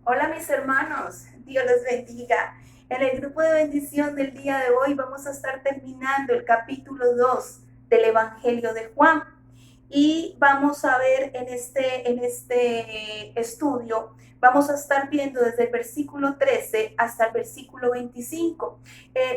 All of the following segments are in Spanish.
Hola mis hermanos, Dios los bendiga. En el grupo de bendición del día de hoy vamos a estar terminando el capítulo 2 del Evangelio de Juan y vamos a ver en este estudio, vamos a estar viendo desde el versículo 13 hasta el versículo 25.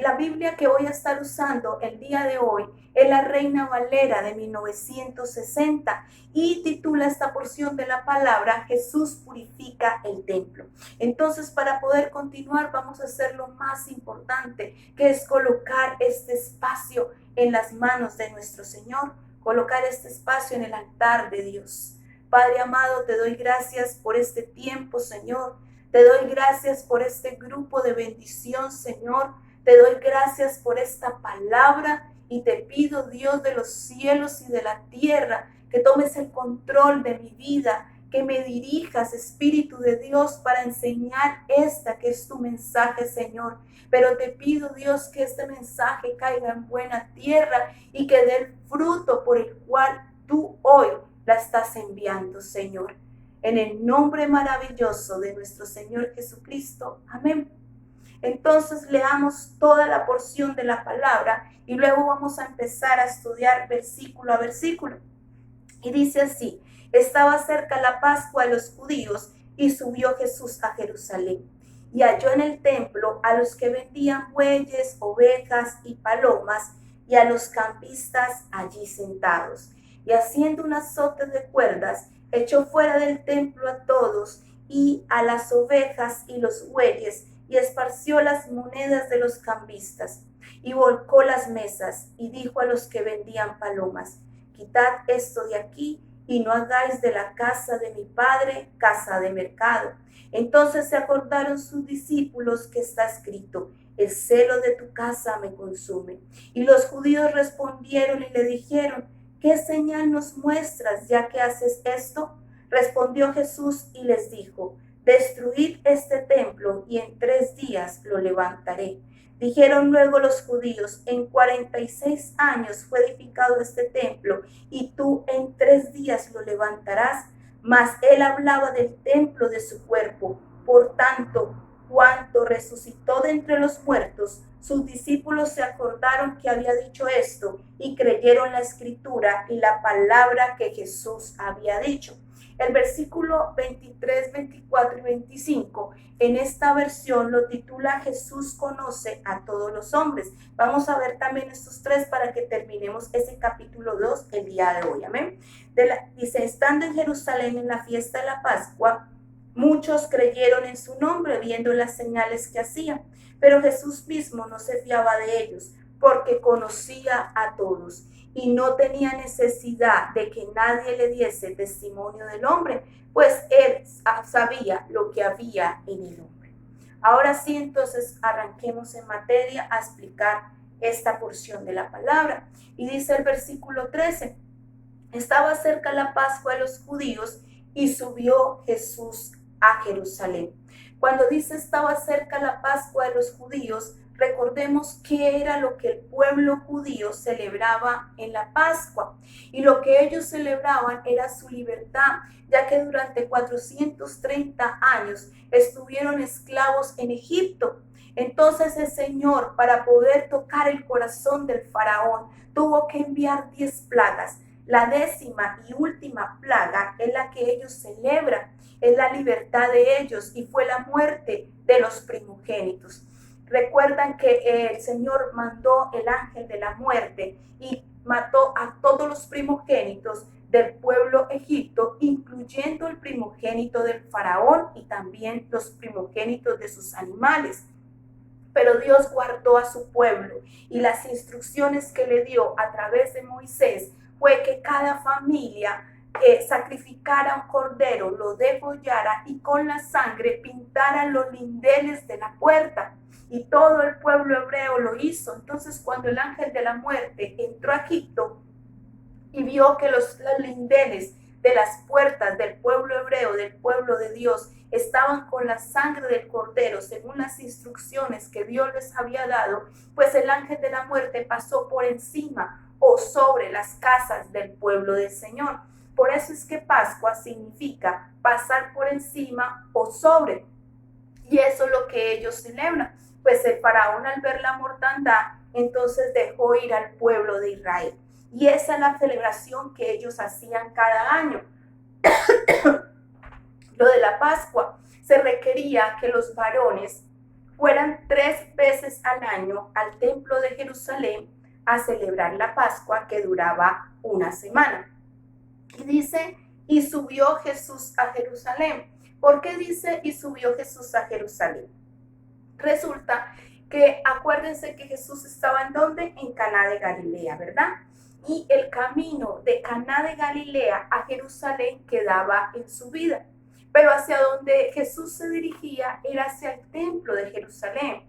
La Biblia que voy a estar usando el día de hoy es la Reina Valera de 1960 y titula esta porción de la palabra Jesús purifica el templo. Entonces, para poder continuar, vamos a hacer lo más importante, que es colocar este espacio en las manos de nuestro Señor, colocar este espacio en el altar de Dios. Padre amado, te doy gracias por este tiempo, Señor. Te doy gracias por este grupo de bendición, Señor. Te doy gracias por esta palabra y te pido, Dios de los cielos y de la tierra, que tomes el control de mi vida, que me dirijas, Espíritu de Dios, para enseñar esta que es tu mensaje, Señor. Pero te pido, Dios, que este mensaje caiga en buena tierra y que dé el fruto por el cual tú hoy la estás enviando, Señor. En el nombre maravilloso de nuestro Señor Jesucristo. Amén. Entonces leamos toda la porción de la palabra y luego vamos a empezar a estudiar versículo a versículo. Y dice así: estaba cerca la Pascua de los judíos y subió Jesús a Jerusalén. Y halló en el templo a los que vendían bueyes, ovejas y palomas, y a los campistas allí sentados. Y haciendo un azote de cuerdas, echó fuera del templo a todos, y a las ovejas y los bueyes, y esparció las monedas de los cambistas, y volcó las mesas, y dijo a los que vendían palomas: quitad esto de aquí y no hagáis de la casa de mi padre casa de mercado. Entonces se acordaron sus discípulos que está escrito: el celo de tu casa me consume. Y los judíos respondieron y le dijeron: ¿qué señal nos muestras ya que haces esto? Respondió Jesús y les dijo: destruid este templo y en 3 días lo levantaré. Dijeron luego los judíos: en 46 años fue edificado este templo, y tú en 3 días lo levantarás. Mas él hablaba del templo de su cuerpo. Por tanto, cuanto resucitó de entre los muertos, sus discípulos se acordaron que había dicho esto, y creyeron la escritura y la palabra que Jesús había dicho. El versículo 23, 24 y 25 en esta versión lo titula Jesús conoce a todos los hombres. Vamos a ver también estos 3 para que terminemos ese capítulo 2 el día de hoy. Amén. Dice: estando en Jerusalén en la fiesta de la Pascua, muchos creyeron en su nombre viendo las señales que hacía, pero Jesús mismo no se fiaba de ellos, porque conocía a todos y no tenía necesidad de que nadie le diese testimonio del hombre, pues él sabía lo que había en el hombre. Ahora sí, entonces arranquemos en materia a explicar esta porción de la palabra. Y dice el versículo 13: estaba cerca la Pascua de los judíos y subió Jesús a Jerusalén. Cuando dice estaba cerca la Pascua de los judíos, recordemos qué era lo que el pueblo judío celebraba en la Pascua. Y lo que ellos celebraban era su libertad, ya que durante 430 años estuvieron esclavos en Egipto. Entonces el Señor, para poder tocar el corazón del faraón, tuvo que enviar 10 plagas. La 10ª y última plaga es la que ellos celebran, es la libertad de ellos, y fue la muerte de los primogénitos. Recuerdan que el Señor mandó el ángel de la muerte y mató a todos los primogénitos del pueblo egipto, incluyendo el primogénito del faraón y también los primogénitos de sus animales. Pero Dios guardó a su pueblo, y las instrucciones que le dio a través de Moisés fue que cada familia sacrificara un cordero, lo degollara y con la sangre pintaran los lindeles de la puerta. Y todo el pueblo hebreo lo hizo. Entonces, cuando el ángel de la muerte entró a Egipto y vio que los lindeles de las puertas del pueblo hebreo, del pueblo de Dios, estaban con la sangre del cordero, según las instrucciones que Dios les había dado, pues el ángel de la muerte pasó por encima o sobre las casas del pueblo del Señor. Por eso es que Pascua significa pasar por encima o sobre. Y eso es lo que ellos celebran. Pues el faraón, al ver la mortandad, entonces dejó ir al pueblo de Israel. Y esa es la celebración que ellos hacían cada año. Lo de la Pascua, se requería que los varones fueran 3 veces al año al templo de Jerusalén a celebrar la Pascua, que duraba una semana. Y dice, y subió Jesús a Jerusalén. ¿Por qué dice y subió Jesús a Jerusalén? Resulta que acuérdense que Jesús estaba en donde? En Caná de Galilea, ¿verdad? Y el camino de Caná de Galilea a Jerusalén quedaba en subida. Pero hacia donde Jesús se dirigía era hacia el templo de Jerusalén.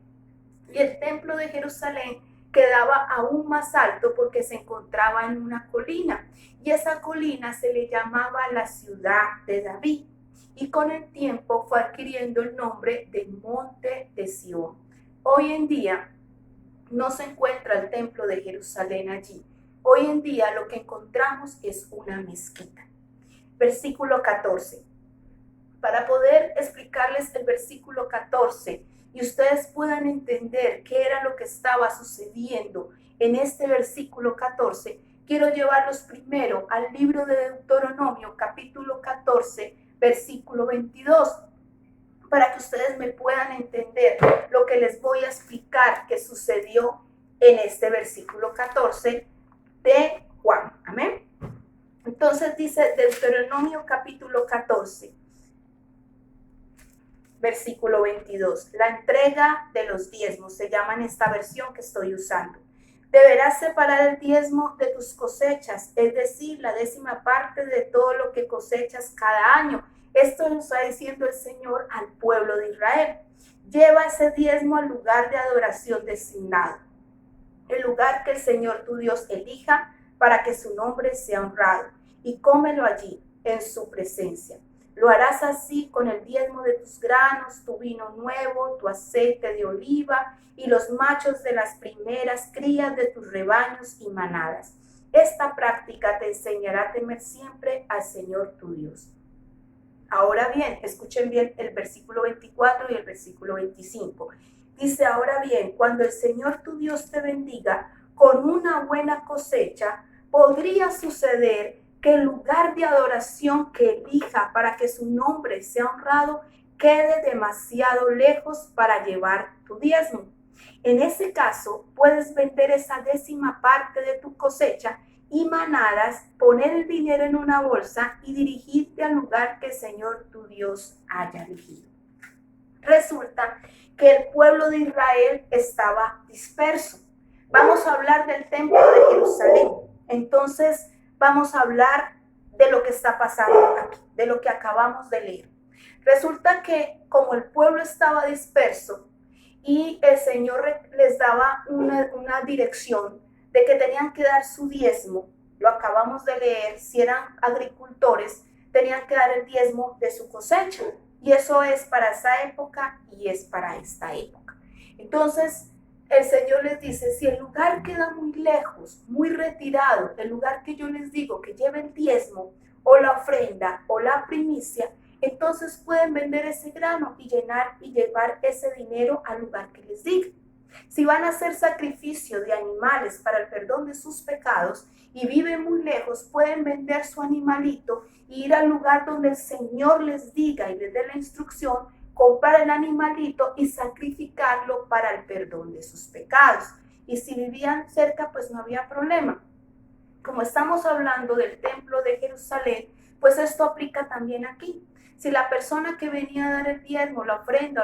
Y el templo de Jerusalén quedaba aún más alto porque se encontraba en una colina. Y esa colina se le llamaba la ciudad de David. Y con el tiempo fue adquiriendo el nombre de Monte de Sión. Hoy en día no se encuentra el templo de Jerusalén allí. Hoy en día lo que encontramos es una mezquita. Versículo 14. Para poder explicarles el versículo 14 y ustedes puedan entender qué era lo que estaba sucediendo en este versículo 14, quiero llevarlos primero al libro de Deuteronomio, capítulo 14, versículo 22, para que ustedes me puedan entender lo que les voy a explicar que sucedió en este versículo 14 de Juan. Amén. Entonces dice Deuteronomio capítulo 14, versículo 22, la entrega de los diezmos, se llama en esta versión que estoy usando. Deberás separar el diezmo de tus cosechas, es decir, la 10ª parte de todo lo que cosechas cada año. Esto lo está diciendo el Señor al pueblo de Israel. Lleva ese diezmo al lugar de adoración designado, el lugar que el Señor tu Dios elija para que su nombre sea honrado, y cómelo allí, en su presencia. Lo harás así con el diezmo de tus granos, tu vino nuevo, tu aceite de oliva y los machos de las primeras crías de tus rebaños y manadas. Esta práctica te enseñará a temer siempre al Señor tu Dios. Ahora bien, escuchen bien el versículo 24 y el versículo 25. Dice, ahora bien, cuando el Señor tu Dios te bendiga con una buena cosecha, podría suceder que el lugar de adoración que elija para que su nombre sea honrado quede demasiado lejos para llevar tu diezmo. En ese caso, puedes vender esa 10ª parte de tu cosecha y manadas, poner el dinero en una bolsa y dirigirte al lugar que el Señor tu Dios haya elegido. Resulta que el pueblo de Israel estaba disperso. Vamos a hablar del templo de Jerusalén. Entonces, vamos a hablar de lo que está pasando aquí, de lo que acabamos de leer. Resulta que como el pueblo estaba disperso y el Señor les daba una dirección de que tenían que dar su diezmo, lo acabamos de leer, si eran agricultores, tenían que dar el diezmo de su cosecha. Y eso es para esa época y es para esta época. Entonces, el Señor les dice, si el lugar queda muy lejos, muy retirado, el lugar que yo les digo que lleve el diezmo o la ofrenda o la primicia, entonces pueden vender ese grano y llevar ese dinero al lugar que les diga. Si van a hacer sacrificio de animales para el perdón de sus pecados y viven muy lejos, pueden vender su animalito e ir al lugar donde el Señor les diga y les dé la instrucción, comprar el animalito y sacrificarlo para el perdón de sus pecados. Y si vivían cerca, pues no había problema. Como estamos hablando del templo de Jerusalén, pues esto aplica también aquí. Si la persona que venía a dar el diezmo, la ofrenda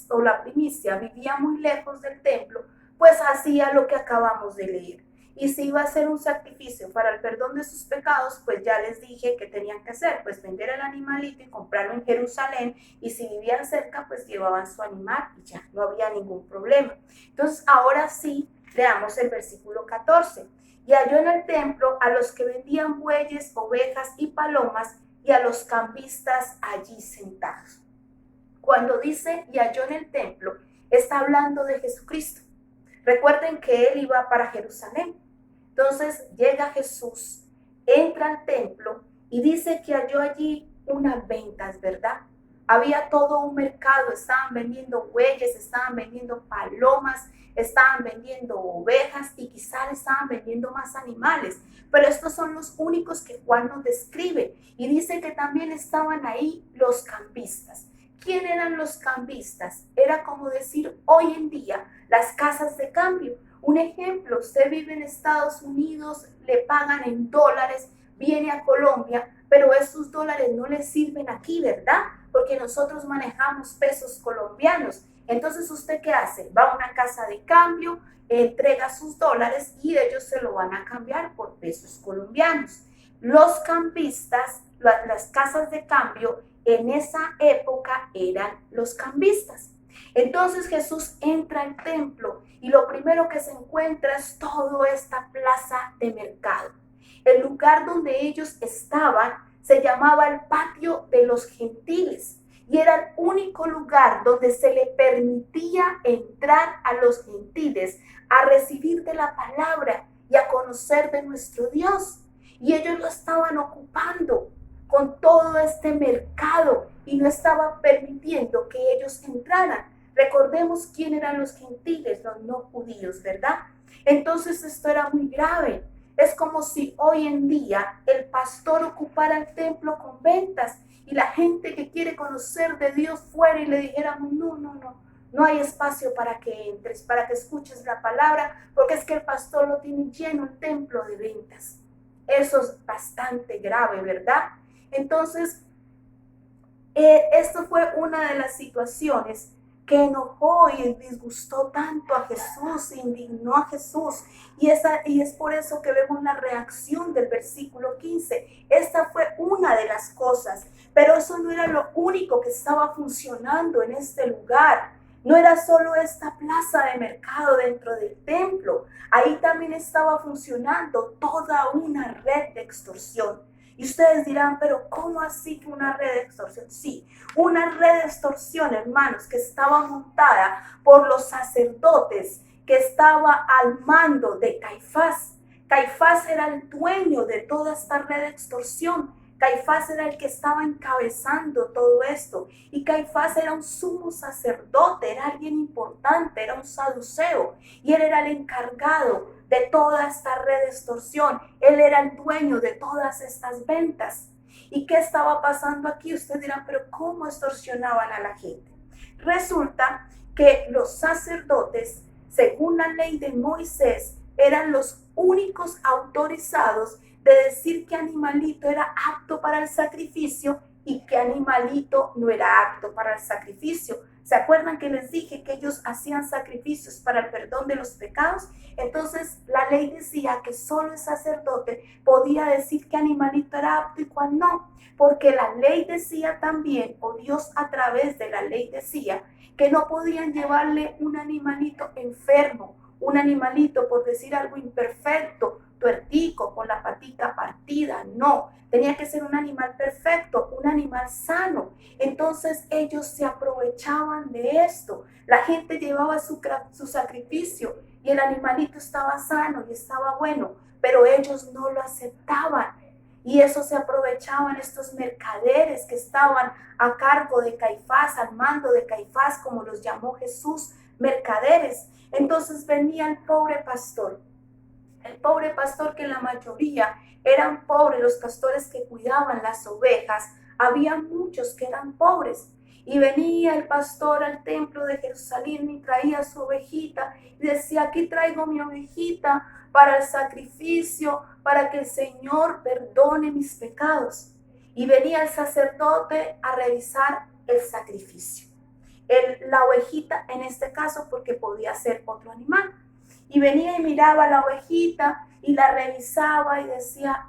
o la primicia vivía muy lejos del templo, pues hacía lo que acabamos de leer. Y si iba a hacer un sacrificio para el perdón de sus pecados, pues ya les dije que tenían que hacer, pues vender el animalito y comprarlo en Jerusalén, y si vivían cerca, pues llevaban su animal y ya, no había ningún problema. Entonces, ahora sí, leamos el versículo 14. Y halló en el templo a los que vendían bueyes, ovejas y palomas, y a los cambistas allí sentados. Cuando dice y halló en el templo, está hablando de Jesucristo. Recuerden que él iba para Jerusalén. Entonces llega Jesús, entra al templo y dice que halló allí unas ventas, ¿verdad? Había todo un mercado, estaban vendiendo bueyes, estaban vendiendo palomas, estaban vendiendo ovejas y quizás estaban vendiendo más animales, pero estos son los únicos que Juan nos describe y dice que también estaban ahí los cambistas. ¿Quién eran los cambistas? Era como decir hoy en día las casas de cambio. Un ejemplo, usted vive en Estados Unidos, le pagan en dólares, viene a Colombia, pero esos dólares no le sirven aquí, ¿verdad? Porque nosotros manejamos pesos colombianos. Entonces, ¿usted qué hace? Va a una casa de cambio, entrega sus dólares y ellos se lo van a cambiar por pesos colombianos. Los cambistas, las casas de cambio, en esa época eran los cambistas. Entonces Jesús entra al templo y lo primero que se encuentra es toda esta plaza de mercado. El lugar donde ellos estaban se llamaba el patio de los gentiles y era el único lugar donde se le permitía entrar a los gentiles a recibir de la palabra y a conocer de nuestro Dios. Y ellos lo estaban ocupando con todo este mercado y no estaban permitiendo que ellos entraran. Recordemos quién eran los gentiles, los no judíos, ¿verdad? Entonces esto era muy grave. Es como si hoy en día el pastor ocupara el templo con ventas y la gente que quiere conocer de Dios fuera y le dijéramos, no hay espacio para que entres, para que escuches la palabra, porque es que el pastor lo tiene lleno el templo de ventas. Eso es bastante grave, ¿verdad? Entonces, esto fue una de las situaciones que enojó y disgustó tanto a Jesús, indignó a Jesús. Y es por eso que vemos la reacción del versículo 15. Esta fue una de las cosas, pero eso no era lo único que estaba funcionando en este lugar. No era solo esta plaza de mercado dentro del templo. Ahí también estaba funcionando toda una red de extorsión. Y ustedes dirán, pero ¿cómo así que una red de extorsión? Sí, una red de extorsión, hermanos, que estaba montada por los sacerdotes, que estaba al mando de Caifás. Caifás era el dueño de toda esta red de extorsión. Caifás era el que estaba encabezando todo esto. Y Caifás era un sumo sacerdote, era alguien importante, era un saduceo. Y él era el encargado de toda esta red de extorsión. Él era el dueño de todas estas ventas. ¿Y qué estaba pasando aquí? Ustedes dirán, pero ¿cómo extorsionaban a la gente? Resulta que los sacerdotes, según la ley de Moisés, eran los únicos autorizados de decir qué animalito era apto para el sacrificio y qué animalito no era apto para el sacrificio. ¿Se acuerdan que les dije que ellos hacían sacrificios para el perdón de los pecados? Entonces la ley decía que solo el sacerdote podía decir qué animalito era apto y cuál no, porque la ley decía también, o Dios a través de la ley decía, que no podían llevarle un animalito enfermo, un animalito, por decir algo, imperfecto, tuertico, con la patita partida, no, tenía que ser un animal perfecto, un animal sano. Entonces ellos se aprovechaban de esto. La gente llevaba su sacrificio y el animalito estaba sano y estaba bueno, pero ellos no lo aceptaban. Y eso se aprovechaban estos mercaderes que estaban a cargo de Caifás, al mando de Caifás, como los llamó Jesús, mercaderes. Entonces venía el pobre pastor que la mayoría eran pobres, los pastores que cuidaban las ovejas, había muchos que eran pobres. Y venía el pastor al templo de Jerusalén y traía su ovejita y decía, aquí traigo mi ovejita para el sacrificio, para que el Señor perdone mis pecados. Y venía el sacerdote a revisar el sacrificio. La ovejita en este caso porque podía ser otro animal. Y venía y miraba la ovejita y la revisaba y decía,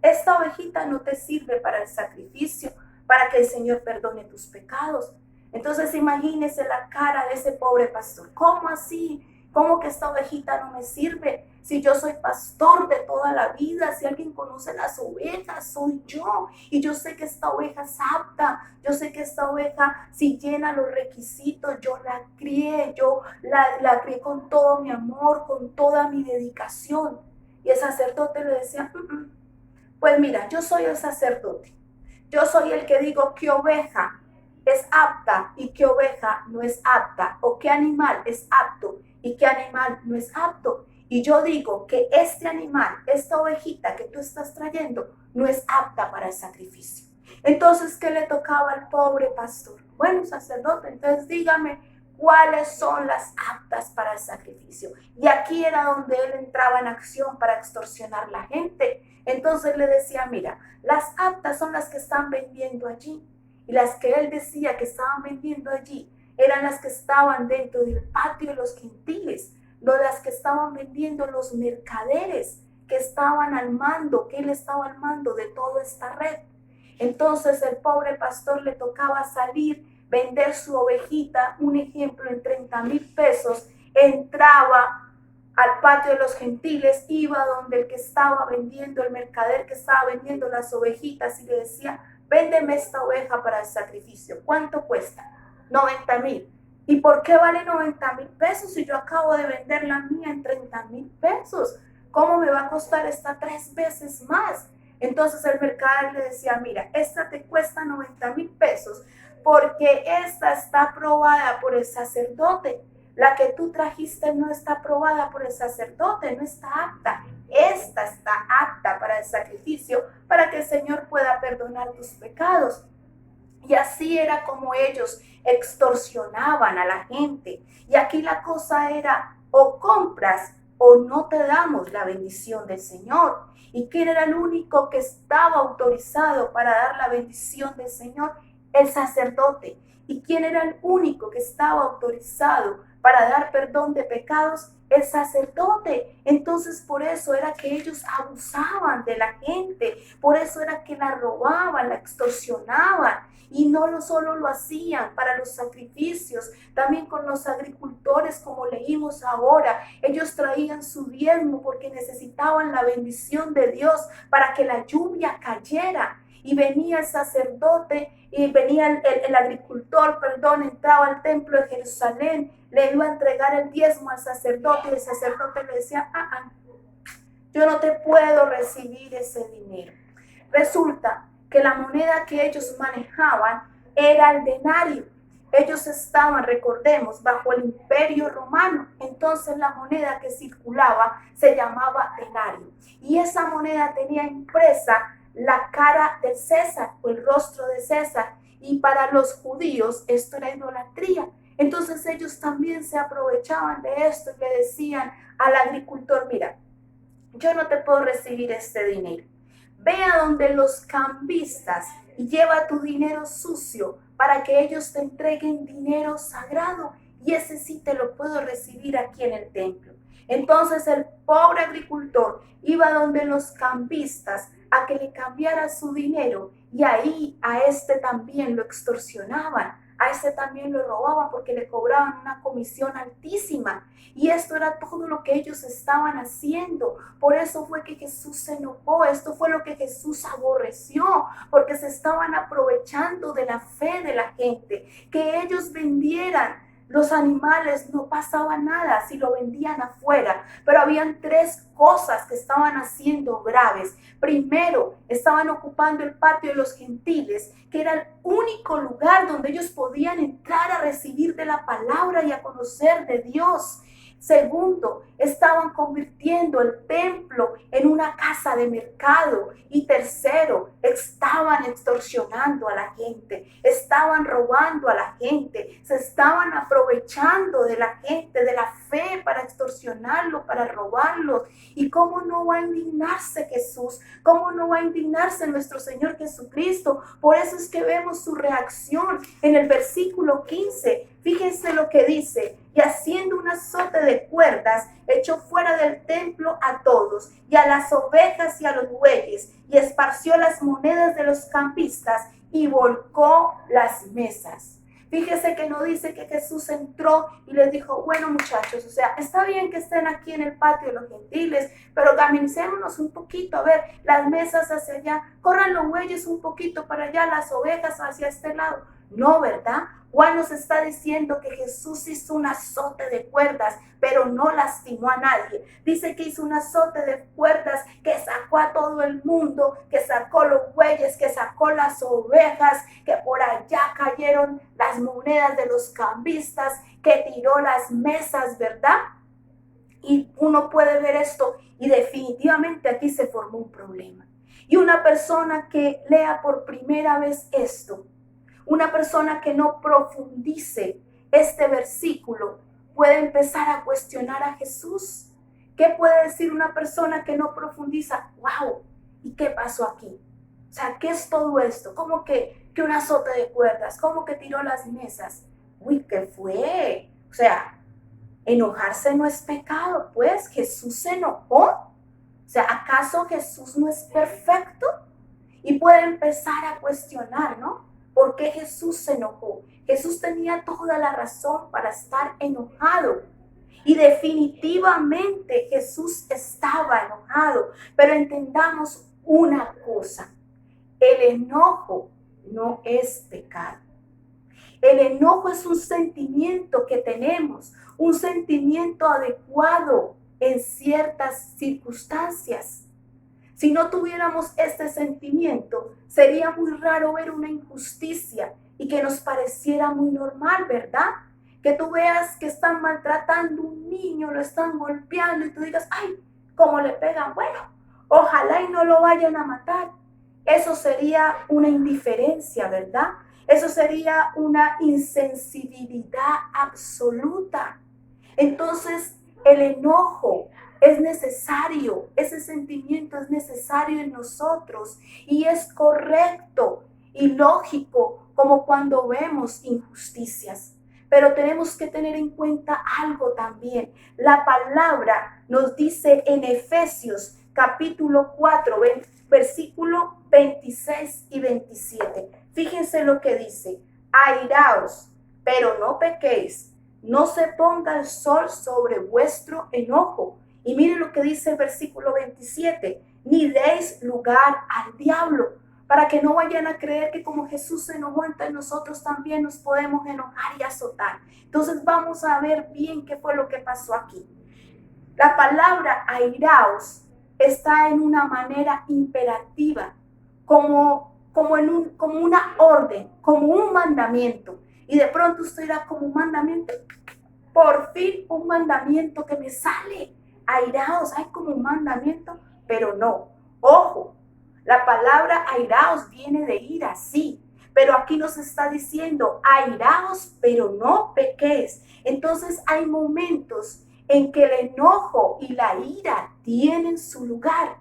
esta ovejita no te sirve para el sacrificio, para que el Señor perdone tus pecados. Entonces imagínese la cara de ese pobre pastor. ¿Cómo así? ¿Cómo que esta ovejita no me sirve? Si yo soy pastor de toda la vida, si alguien conoce las ovejas, soy yo. Y yo sé que esta oveja es apta, yo sé que esta oveja, si llena los requisitos, yo la crié, yo la crié con todo mi amor, con toda mi dedicación. Y el sacerdote le decía, Pues mira, yo soy el sacerdote. Yo soy el que digo qué oveja es apta y qué oveja no es apta, o qué animal es apto y qué animal no es apto. Y yo digo que este animal, esta ovejita que tú estás trayendo, no es apta para el sacrificio. Entonces, ¿qué le tocaba al pobre pastor? Bueno, sacerdote, entonces dígame cuáles son las aptas para el sacrificio. Y aquí era donde él entraba en acción para extorsionar a la gente. Entonces le decía, mira, las aptas son las que están vendiendo allí. Y las que él decía que estaban vendiendo allí eran las que estaban dentro del patio de los gentiles, no las que estaban vendiendo los mercaderes que estaban al mando, que él estaba al mando de toda esta red. Entonces el pobre pastor le tocaba salir, vender su ovejita, un ejemplo, en 30,000 pesos, entraba al patio de los gentiles, iba donde el que estaba vendiendo, el mercader que estaba vendiendo las ovejitas y le decía, véndeme esta oveja para el sacrificio. ¿Cuánto cuesta? 90,000. ¿Y por qué vale 90,000 pesos si yo acabo de vender la mía en 30,000 pesos? ¿Cómo me va a costar esta 3 veces más? Entonces el mercader le decía, mira, esta te cuesta 90,000 pesos porque esta está aprobada por el sacerdote. La que tú trajiste no está aprobada por el sacerdote, no está apta. Esta está apta para el sacrificio, para que el Señor pueda perdonar tus pecados. Y así era como ellos extorsionaban a la gente. Y aquí la cosa era, o compras o no te damos la bendición del Señor. ¿Y quién era el único que estaba autorizado para dar la bendición del Señor? El sacerdote. ¿Y quién era el único que estaba autorizado para dar perdón de pecados? El sacerdote. Entonces por eso era que ellos abusaban de la gente, por eso era que la robaban, la extorsionaban. Y no solo lo hacían para los sacrificios, también con los agricultores, como leímos ahora. Ellos traían su diezmo porque necesitaban la bendición de Dios para que la lluvia cayera. Y venía el sacerdote y venía el agricultor, entraba al templo de Jerusalén, le iba a entregar el diezmo al sacerdote y el sacerdote le decía, yo no te puedo recibir ese dinero. Resulta que la moneda que ellos manejaban era el denario. Ellos estaban, recordemos, bajo el imperio romano. Entonces la moneda que circulaba se llamaba denario. Y esa moneda tenía impresa la cara de César o el rostro de César. Y para los judíos esto era idolatría. Entonces ellos también se aprovechaban de esto y le decían al agricultor, mira, yo no te puedo recibir este dinero. Ve a donde los cambistas y lleva tu dinero sucio para que ellos te entreguen dinero sagrado y ese sí te lo puedo recibir aquí en el templo. Entonces el pobre agricultor iba donde los cambistas a que le cambiara su dinero y ahí a este también lo extorsionaban, a ese también lo robaban porque le cobraban una comisión altísima. Y esto era todo lo que ellos estaban haciendo. Por eso fue que Jesús se enojó. Esto fue lo que Jesús aborreció, porque se estaban aprovechando de la fe de la gente. Que ellos vendieran los animales, no pasaba nada si lo vendían afuera, pero habían 3 cosas que estaban haciendo graves. Primero, estaban ocupando el patio de los gentiles, que era el único lugar donde ellos podían entrar a recibir de la palabra y a conocer de Dios. Segundo, estaban convirtiendo el templo en una casa de mercado. Y tercero, estaban extorsionando a la gente, estaban robando a la gente, se estaban aprovechando de la gente, de la fe para extorsionarlo, para robarlos. ¿Y cómo no va a indignarse Jesús? ¿Cómo no va a indignarse nuestro Señor Jesucristo? Por eso es que vemos su reacción en el versículo 15. Fíjense lo que dice, y haciendo un azote de cuerdas, echó fuera del templo a todos, y a las ovejas y a los bueyes, y esparció las monedas de los cambistas, y volcó las mesas. Fíjese que no dice que Jesús entró y les dijo, bueno muchachos, o sea, está bien que estén aquí en el patio de los gentiles, pero organicémonos un poquito, a ver, las mesas hacia allá, corran los bueyes un poquito para allá, las ovejas hacia este lado. No, ¿verdad? Juan nos está diciendo que Jesús hizo un azote de cuerdas, pero no lastimó a nadie. Dice que hizo un azote de cuerdas que sacó a todo el mundo, que sacó los bueyes, que sacó las ovejas, que por allá cayeron las monedas de los cambistas, que tiró las mesas, ¿verdad? Y uno puede ver esto y definitivamente aquí se formó un problema. Y una persona que lea por primera vez esto, una persona que no profundice este versículo, puede empezar a cuestionar a Jesús. ¿Qué puede decir una persona que no profundiza? ¡Wow! ¿Y qué pasó aquí? O sea, ¿qué es todo esto? ¿Cómo que un azote de cuerdas? ¿Cómo que tiró las mesas? Uy, ¿qué fue? O sea, enojarse no es pecado, pues Jesús se enojó. O sea, ¿acaso Jesús no es perfecto? Y puede empezar a cuestionar, ¿no? ¿Por qué Jesús se enojó? Jesús tenía toda la razón para estar enojado. Y definitivamente Jesús estaba enojado. Pero entendamos una cosa. El enojo no es pecado. El enojo es un sentimiento que tenemos, un sentimiento adecuado en ciertas circunstancias. Si no tuviéramos este sentimiento, sería muy raro ver una injusticia y que nos pareciera muy normal, ¿verdad? Que tú veas que están maltratando a un niño, lo están golpeando y tú digas, ay, ¿cómo le pegan? Bueno, ojalá y no lo vayan a matar. Eso sería una indiferencia, ¿verdad? Eso sería una insensibilidad absoluta. Entonces, el enojo es necesario, ese sentimiento es necesario en nosotros y es correcto y lógico como cuando vemos injusticias. Pero tenemos que tener en cuenta algo también. La palabra nos dice en Efesios capítulo 4, versículo 26 y 27. Fíjense lo que dice: airaos, pero no pequéis, no se ponga el sol sobre vuestro enojo. Y miren lo que dice el versículo 27, ni deis lugar al diablo, para que no vayan a creer que como Jesús se enojó, entonces nosotros también nos podemos enojar y azotar. Entonces vamos a ver bien qué fue lo que pasó aquí. La palabra airaos está en una manera imperativa, como una orden, como un mandamiento. Y de pronto usted dirá, como un mandamiento, por fin un mandamiento que me sale. Airaos, hay como un mandamiento, pero no. Ojo, la palabra airaos viene de ira, sí, pero aquí nos está diciendo airaos, pero no pequéis. Entonces hay momentos en que el enojo y la ira tienen su lugar.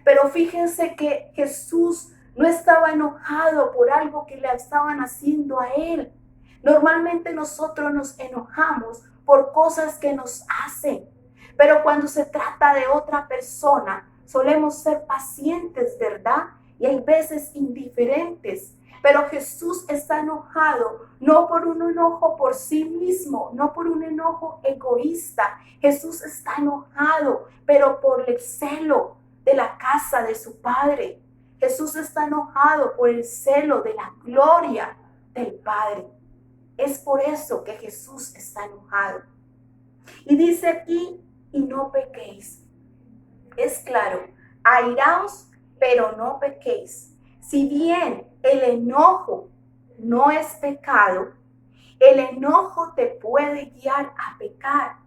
Pero fíjense que Jesús no estaba enojado por algo que le estaban haciendo a él. Normalmente nosotros nos enojamos por cosas que nos hacen, pero cuando se trata de otra persona, solemos ser pacientes, ¿verdad? Y hay veces indiferentes. Pero Jesús está enojado, no por un enojo por sí mismo, no por un enojo egoísta. Jesús está enojado, pero por el celo de la casa de su Padre. Jesús está enojado por el celo de la gloria del Padre. Es por eso que Jesús está enojado. Y dice aquí, y no pequéis. Es claro, airaos, pero no pequéis. Si bien el enojo no es pecado, el enojo te puede guiar a pecar.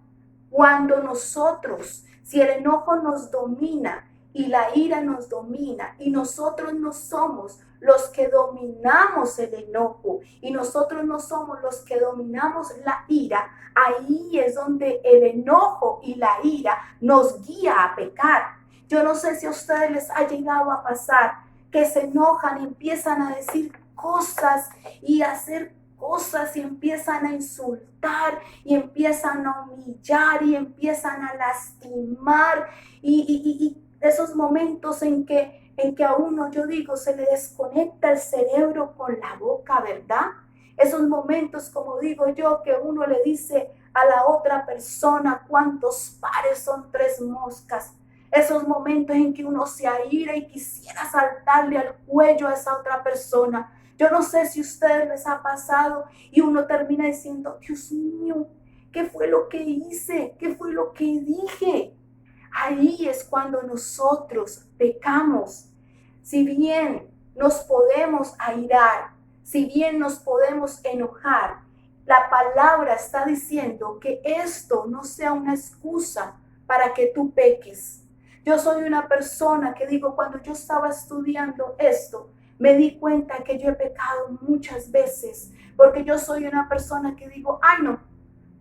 Cuando nosotros, si el enojo nos domina y la ira nos domina y nosotros no somos los que dominamos el enojo y nosotros no somos los que dominamos la ira, ahí es donde el enojo y la ira nos guía a pecar. Yo no sé si a ustedes les ha llegado a pasar que se enojan y empiezan a decir cosas y a hacer cosas y empiezan a insultar y empiezan a humillar y empiezan a lastimar y esos momentos en que a uno, yo digo, se le desconecta el cerebro con la boca, ¿verdad? Esos momentos, como digo yo, que uno le dice a la otra persona cuántos pares son 3 moscas. Esos momentos en que uno se aira y quisiera saltarle al cuello a esa otra persona. Yo no sé si a ustedes les ha pasado y uno termina diciendo, Dios mío, ¿qué fue lo que hice? ¿Qué fue lo que dije? Ahí es cuando nosotros pecamos. Si bien nos podemos airar, si bien nos podemos enojar, la palabra está diciendo que esto no sea una excusa para que tú peques. Yo soy una persona que digo, cuando yo estaba estudiando esto, me di cuenta que yo he pecado muchas veces, porque yo soy una persona que digo, ay no,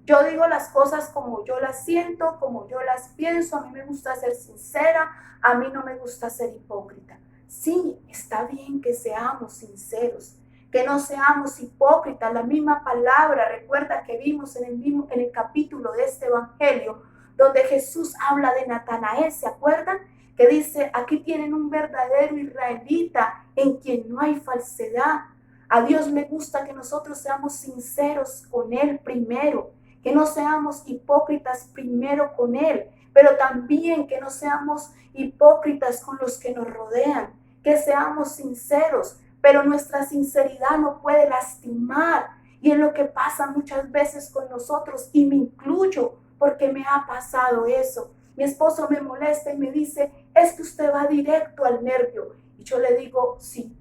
yo digo las cosas como yo las siento, como yo las pienso, a mí me gusta ser sincera, a mí no me gusta ser hipócrita. Sí, está bien que seamos sinceros, que no seamos hipócritas. La misma palabra, recuerda que vimos en el capítulo de este evangelio, donde Jesús habla de Natanael, ¿se acuerdan? Que dice, aquí tienen un verdadero israelita en quien no hay falsedad. A Dios le gusta que nosotros seamos sinceros con Él primero, que no seamos hipócritas primero con Él, pero también que no seamos hipócritas con los que nos rodean, que seamos sinceros, pero nuestra sinceridad no puede lastimar. Y es lo que pasa muchas veces con nosotros, y me incluyo porque me ha pasado eso. Mi esposo me molesta y me dice, es que usted va directo al nervio. Y yo le digo, sí,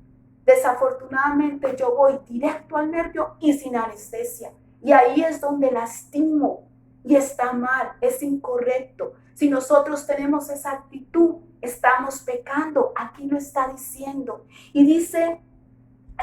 desafortunadamente yo voy directo al nervio y sin anestesia. Y ahí es donde lastimo y está mal, es incorrecto. Si nosotros tenemos esa actitud, estamos pecando. Aquí lo está diciendo. Y dice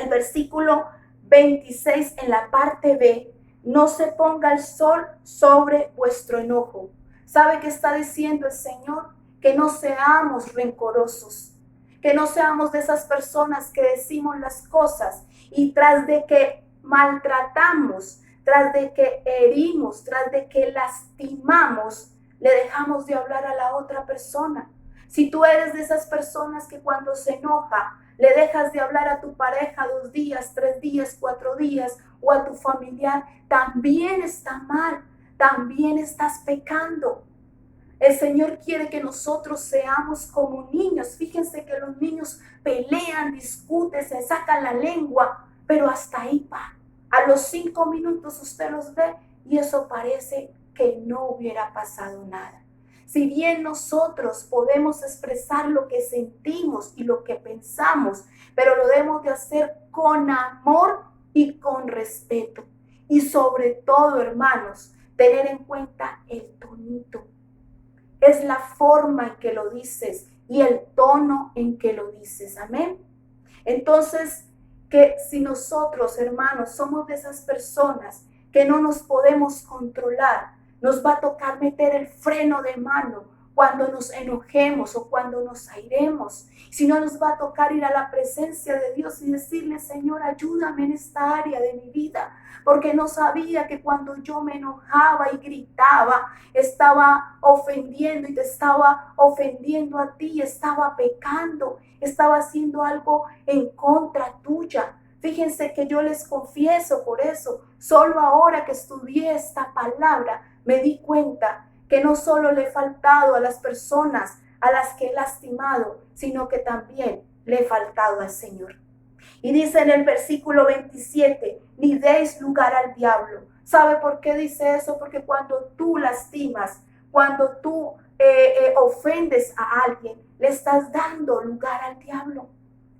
el versículo 26 en la parte B, no se ponga el sol sobre vuestro enojo. ¿Sabe qué está diciendo el Señor? Que no seamos rencorosos, que no seamos de esas personas que decimos las cosas y tras de que maltratamos, tras de que herimos, tras de que lastimamos, le dejamos de hablar a la otra persona. Si tú eres de esas personas que cuando se enoja, le dejas de hablar a tu pareja 2 días, 3 días, 4 días o a tu familiar, también está mal, también estás pecando. El Señor quiere que nosotros seamos como niños. Fíjense que los niños pelean, discuten, se sacan la lengua, pero hasta ahí va. A los 5 minutos usted los ve y eso parece que no hubiera pasado nada. Si bien nosotros podemos expresar lo que sentimos y lo que pensamos, pero lo debemos de hacer con amor y con respeto. Y sobre todo, hermanos, tener en cuenta el tonito. Es la forma en que lo dices y el tono en que lo dices. Amén. Entonces, que si nosotros, hermanos, somos de esas personas que no nos podemos controlar, nos va a tocar meter el freno de mano cuando nos enojemos o cuando nos airemos. Si no, nos va a tocar ir a la presencia de Dios y decirle, Señor, ayúdame en esta área de mi vida, porque no sabía que cuando yo me enojaba y gritaba, estaba ofendiendo y te estaba ofendiendo a ti, estaba pecando, estaba haciendo algo en contra tuya. Fíjense que yo les confieso por eso, solo ahora que estudié esta palabra, me di cuenta que no solo le he faltado a las personas a las que he lastimado, sino que también le he faltado al Señor. Y dice en el versículo 27, ni deis lugar al diablo. ¿Sabe por qué dice eso? Porque cuando tú lastimas, cuando tú ofendes a alguien, le estás dando lugar al diablo.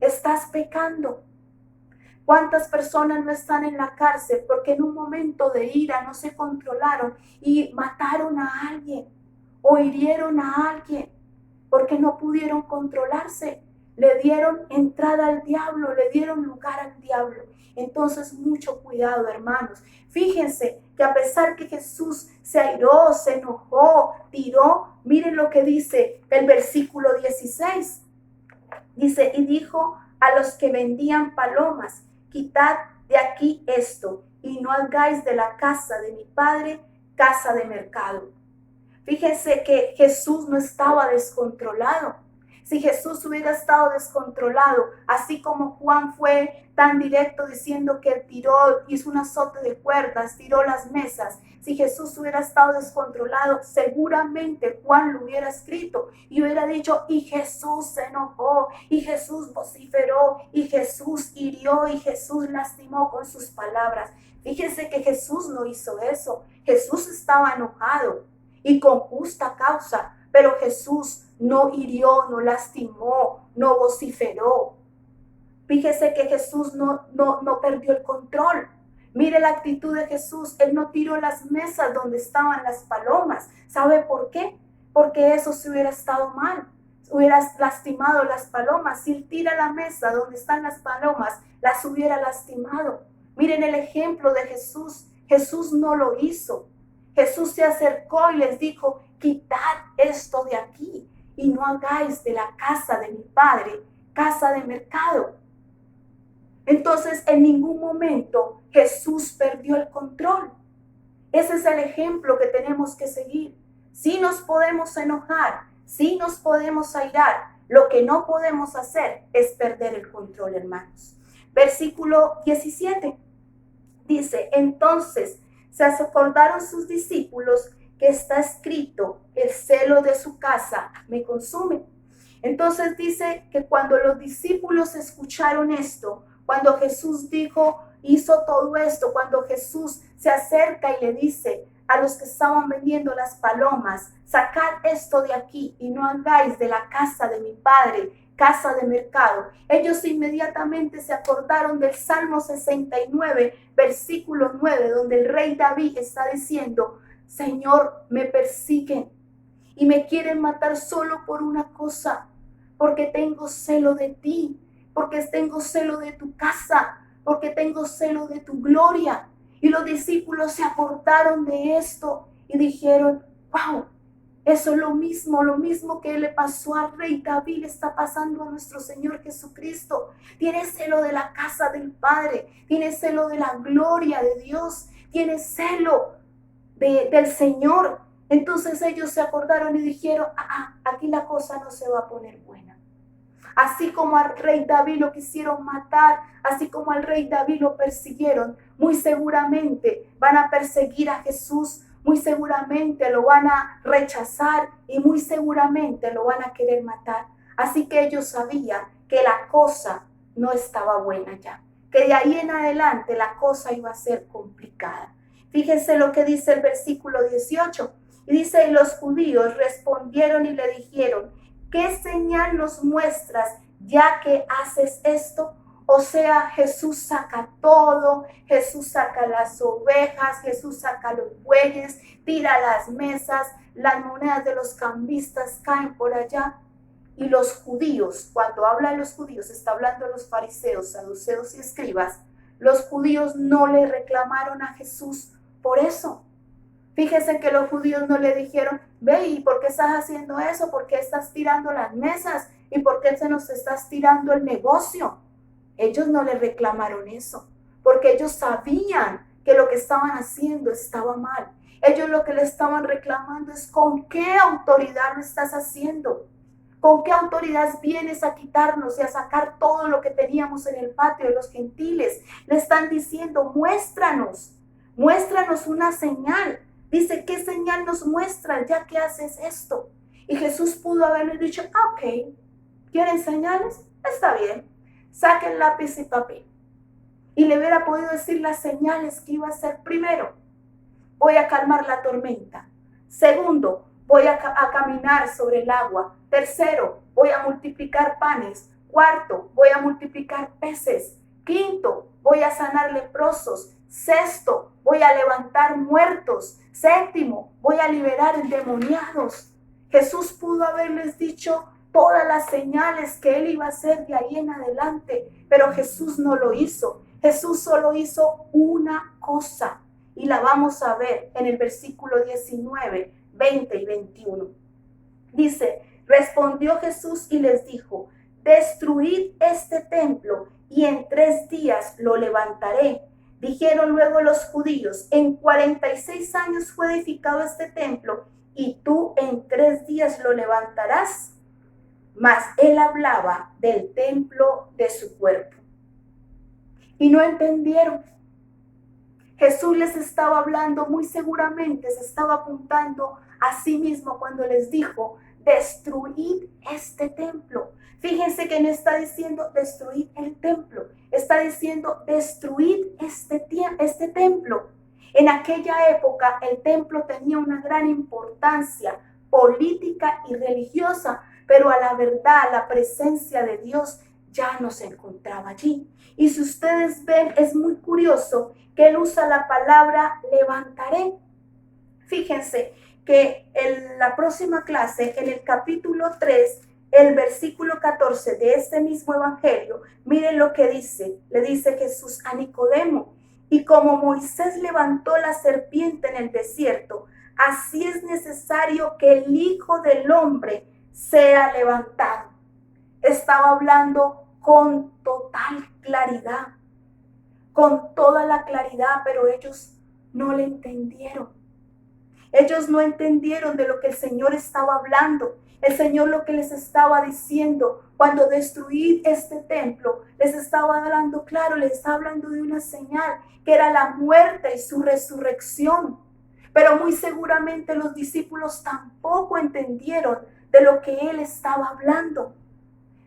Estás pecando. ¿Cuántas personas no están en la cárcel porque en un momento de ira no se controlaron y mataron a alguien o hirieron a alguien porque no pudieron controlarse? Le dieron entrada al diablo, le dieron lugar al diablo. Entonces, mucho cuidado, hermanos. Fíjense que a pesar que Jesús se airó, se enojó, tiró, miren lo que dice el versículo 16. Dice, y dijo a los que vendían palomas, quitad de aquí esto y no hagáis de la casa de mi padre casa de mercado. Fíjense que Jesús no estaba descontrolado. Si Jesús hubiera estado descontrolado, así como Juan fue tan directo diciendo que hizo un azote de cuerdas, tiró las mesas. Si Jesús hubiera estado descontrolado, seguramente Juan lo hubiera escrito y hubiera dicho, y Jesús se enojó, y Jesús vociferó, y Jesús hirió, y Jesús lastimó con sus palabras. Fíjense que Jesús no hizo eso. Jesús estaba enojado y con justa causa, pero Jesús no hirió, no lastimó, no vociferó. Fíjese que Jesús no perdió el control. Mire la actitud de Jesús. Él no tiró las mesas donde estaban las palomas. ¿Sabe por qué? Porque eso se hubiera estado mal. Hubiera lastimado las palomas. Si él tira la mesa donde están las palomas, las hubiera lastimado. Miren el ejemplo de Jesús. Jesús no lo hizo. Jesús se acercó y les dijo, quitad esto de aquí y no hagáis de la casa de mi Padre casa de mercado. Entonces, en ningún momento Jesús perdió el control. Ese es el ejemplo que tenemos que seguir. Sí nos podemos enojar, sí nos podemos airar. Lo que no podemos hacer es perder el control, hermanos. Versículo 17 dice, entonces se acordaron sus discípulos que está escrito, el celo de su casa me consume. Entonces dice que cuando los discípulos escucharon esto, cuando Jesús hizo todo esto, cuando Jesús se acerca y le dice a los que estaban vendiendo las palomas, sacad esto de aquí y no hagáis de la casa de mi Padre casa de mercado. Ellos inmediatamente se acordaron del Salmo 69, versículo 9, donde el rey David está diciendo, Señor, me persiguen y me quieren matar solo por una cosa, porque tengo celo de ti, porque tengo celo de tu casa, porque tengo celo de tu gloria. Y los discípulos se acordaron de esto y dijeron, wow, eso es lo mismo que le pasó al rey David, le está pasando a nuestro Señor Jesucristo. Tiene celo de la casa del Padre, tiene celo de la gloria de Dios, tiene celo del Señor. Entonces ellos se acordaron y dijeron, aquí la cosa no se va a poner buena. Así como al rey David lo quisieron matar, así como al rey David lo persiguieron, muy seguramente van a perseguir a Jesús, muy seguramente lo van a rechazar y muy seguramente lo van a querer matar. Así que ellos sabían que la cosa no estaba buena ya, que de ahí en adelante la cosa iba a ser complicada. Fíjense lo que dice el versículo 18. Y dice, y los judíos respondieron y le dijeron, ¿qué señal nos muestras ya que haces esto? O sea, Jesús saca todo, Jesús saca las ovejas, Jesús saca los bueyes, tira las mesas, las monedas de los cambistas caen por allá. Y los judíos, cuando habla de los judíos, está hablando de los fariseos, saduceos y escribas, los judíos no le reclamaron a Jesús por eso. Fíjese que los judíos no le dijeron, ve, ¿y por qué estás haciendo eso? ¿Por qué estás tirando las mesas? ¿Y por qué se nos estás tirando el negocio? Ellos no le reclamaron eso, porque ellos sabían que lo que estaban haciendo estaba mal. Ellos lo que le estaban reclamando es, ¿con qué autoridad lo estás haciendo? ¿Con qué autoridad vienes a quitarnos y a sacar todo lo que teníamos en el patio de los gentiles? Le están diciendo, muéstranos una señal. Dice, ¿qué señal nos muestra ya que haces esto? Y Jesús pudo haberle dicho, ok, ¿quieren señales? Está bien, saquen lápiz y papel. Y le hubiera podido decir las señales que iba a hacer. Primero, voy a calmar la tormenta. Segundo, voy a caminar sobre el agua. Tercero, voy a multiplicar panes. Cuarto, voy a multiplicar peces. Quinto, voy a sanar leprosos. Sexto, voy a levantar muertos. Séptimo, voy a liberar endemoniados. Jesús pudo haberles dicho todas las señales que él iba a hacer de ahí en adelante, pero Jesús no lo hizo. Jesús solo hizo una cosa y la vamos a ver en el versículo 19, 20 y 21. Dice, respondió Jesús y les dijo, destruid este templo y en 3 días lo levantaré. Dijeron luego los judíos, en 46 años fue edificado este templo y tú en 3 días lo levantarás. mas él hablaba del templo de su cuerpo. Y no entendieron. Jesús les estaba hablando, muy seguramente se estaba apuntando a sí mismo cuando les dijo, destruid este templo. Fíjense que no está diciendo destruid el templo, está diciendo destruid este templo. En aquella época el templo tenía una gran importancia política y religiosa, pero a la verdad la presencia de Dios ya no se encontraba allí. Y si ustedes ven, es muy curioso que él usa la palabra levantaré. Fíjense que en la próxima clase, en el capítulo 3, el versículo 14 de este mismo evangelio, miren lo que dice. Le dice Jesús a Nicodemo, y como Moisés levantó la serpiente en el desierto, así es necesario que el Hijo del Hombre sea levantado. Estaba hablando con total claridad, con toda la claridad, pero ellos no le entendieron. Ellos no entendieron de lo que el Señor estaba hablando. El Señor lo que les estaba diciendo, cuando destruí este templo, les estaba hablando claro, les estaba hablando de una señal, que era la muerte y su resurrección. Pero muy seguramente los discípulos tampoco entendieron de lo que Él estaba hablando.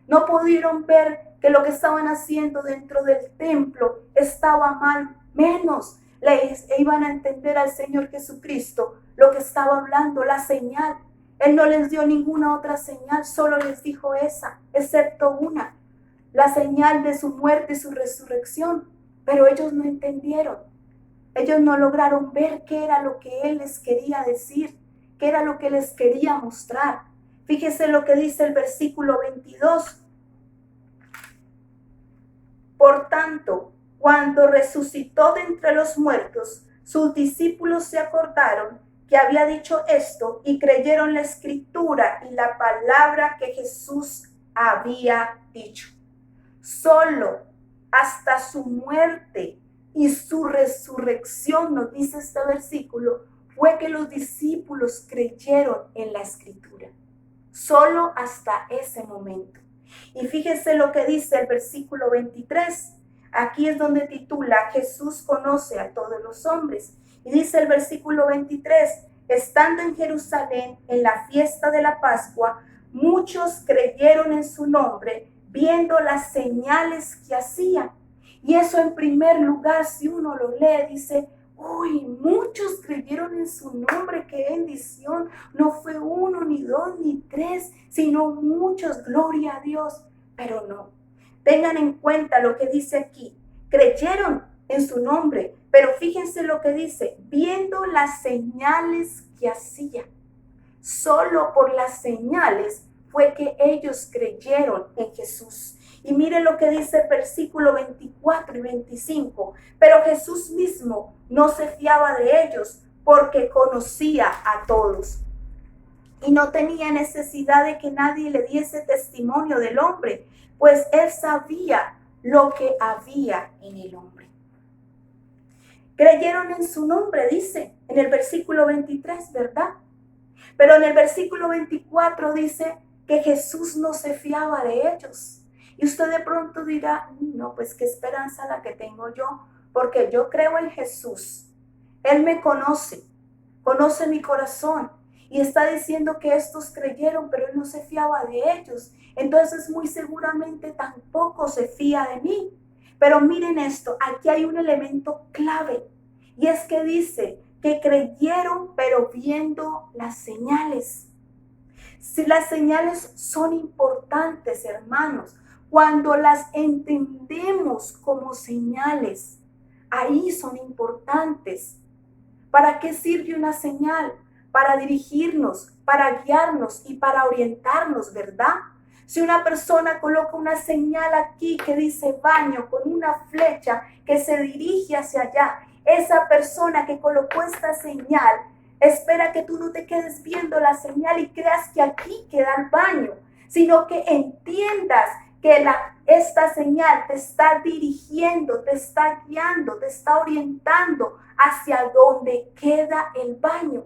No pudieron ver que lo que estaban haciendo dentro del templo estaba mal, menos les iban a entender al Señor Jesucristo lo que estaba hablando, la señal. Él no les dio ninguna otra señal, solo les dijo esa, excepto una, la señal de su muerte y su resurrección. Pero ellos no entendieron, ellos no lograron ver qué era lo que Él les quería decir, qué era lo que les quería mostrar. Fíjese lo que dice el versículo 22. Por tanto, cuando resucitó de entre los muertos, sus discípulos se acordaron que había dicho esto y creyeron la escritura y la palabra que Jesús había dicho. Solo hasta su muerte y su resurrección, nos dice este versículo, fue que los discípulos creyeron en la escritura. Solo hasta ese momento. Y fíjese lo que dice el versículo 23. Aquí es donde titula Jesús conoce a todos los hombres. Y dice el versículo 23, estando en Jerusalén en la fiesta de la Pascua, muchos creyeron en su nombre, viendo las señales que hacía. Y eso en primer lugar, si uno lo lee, dice, uy, muchos creyeron en su nombre, qué bendición. No fue uno, ni dos, ni tres, sino muchos, gloria a Dios. Pero no, tengan en cuenta lo que dice aquí. Creyeron en su nombre, pero fíjense lo que dice, viendo las señales que hacía. Solo por las señales fue que ellos creyeron en Jesús. Y mire lo que dice el versículo 24 y 25. Pero Jesús mismo no se fiaba de ellos porque conocía a todos. Y no tenía necesidad de que nadie le diese testimonio del hombre, pues él sabía lo que había en el hombre. Creyeron en su nombre, dice en el versículo 23, ¿verdad? Pero en el versículo 24 dice que Jesús no se fiaba de ellos. Y usted de pronto dirá, no, pues qué esperanza la que tengo yo, porque yo creo en Jesús. Él me conoce mi corazón. Y está diciendo que estos creyeron, pero Él no se fiaba de ellos. Entonces muy seguramente tampoco se fía de mí. Pero miren esto, aquí hay un elemento clave. Y es que dice que creyeron, pero viendo las señales. Si las señales son importantes, hermanos, cuando las entendemos como señales, ahí son importantes. ¿Para qué sirve una señal? Para dirigirnos, para guiarnos y para orientarnos, ¿verdad? Si una persona coloca una señal aquí que dice baño con una flecha que se dirige hacia allá, esa persona que colocó esta señal espera que tú no te quedes viendo la señal y creas que aquí queda el baño, sino que entiendas que esta señal te está dirigiendo, te está guiando, te está orientando hacia donde queda el baño.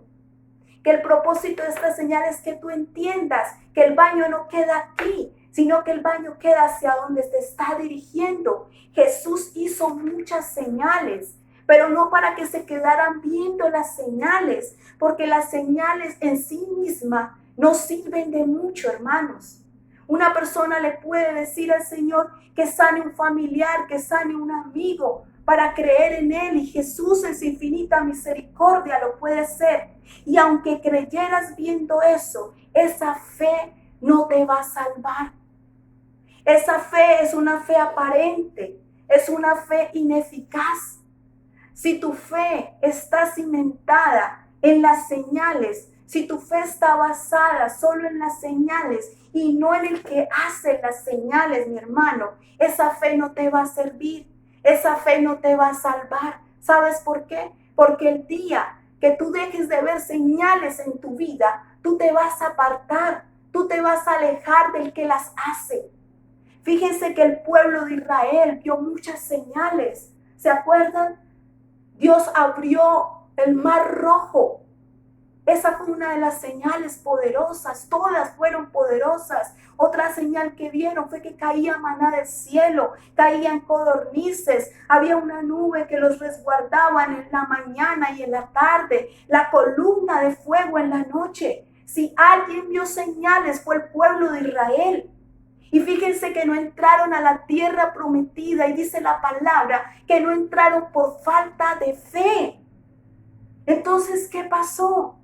Que el propósito de esta señal es que tú entiendas que el baño no queda aquí, sino que el baño queda hacia donde te está dirigiendo. Jesús hizo muchas señales, pero no para que se quedaran viendo las señales, porque las señales en sí mismas no sirven de mucho, hermanos. Una persona le puede decir al Señor que sane un familiar, que sane un amigo, para creer en Él, y Jesús en su infinita misericordia lo puede hacer. Y aunque creyeras viendo eso, esa fe no te va a salvar. Esa fe es una fe aparente, es una fe ineficaz. Si tu fe está cimentada en las señales, si tu fe está basada solo en las señales y no en el que hace las señales, mi hermano, esa fe no te va a servir, esa fe no te va a salvar. ¿Sabes por qué? Porque el día que tú dejes de ver señales en tu vida, tú te vas a apartar, tú te vas a alejar del que las hace. Fíjense que el pueblo de Israel vio muchas señales. ¿Se acuerdan? Dios abrió el mar rojo. Esa fue una de las señales poderosas. Todas fueron poderosas. Otra señal que vieron fue que caía maná del cielo, caían codornices, había una nube que los resguardaban en la mañana y en la tarde, la columna de fuego en la noche. Si alguien vio señales fue el pueblo de Israel. Y fíjense que no entraron a la tierra prometida, y dice la palabra que no entraron por falta de fe. Entonces, ¿qué pasó?